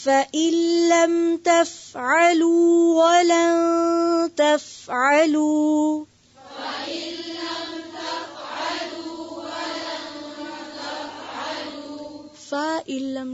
فإن لم تفعلوا ولن تفعلوا فإن لم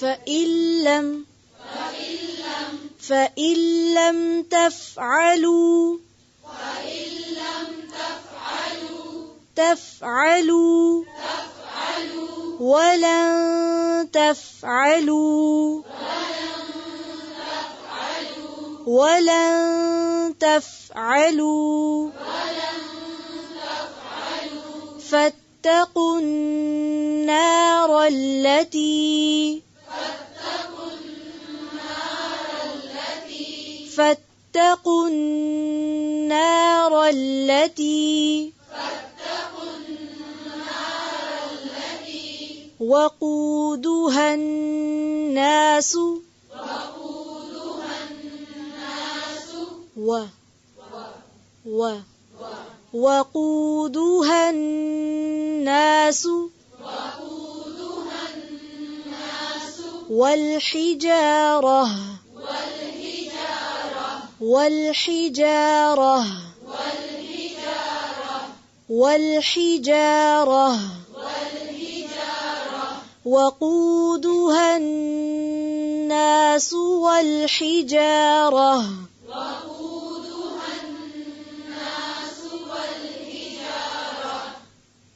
فإن لم تفعلوا تفعلوا ولن تفعلوا فاتقوا النار التي وقودها الناس وقودها الناس والحجارة وقودها الناس والحجارة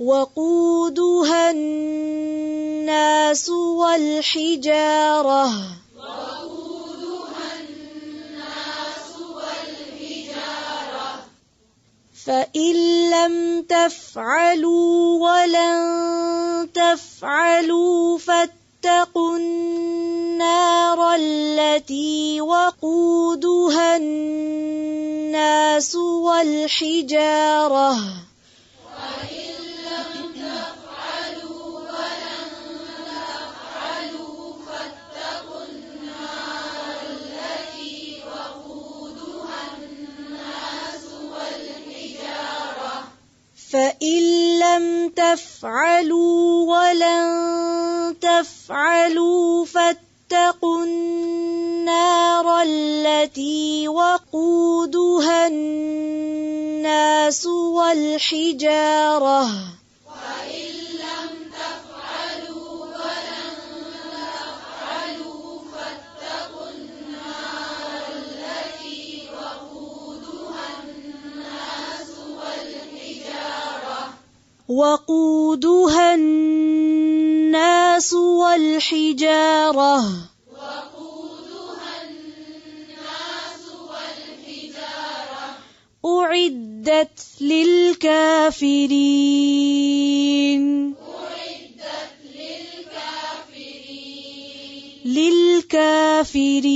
وقودها الناس والحجارة فإن لم تفعلوا ولن تفعلوا فاتقوا النار التي وقودها الناس والحجارة فإن لم تفعلوا ولن تفعلوا فاتقوا النار التي وقودها الناس والحجارة وقودها الناس والحجارة أعدت للكافرين للكافرين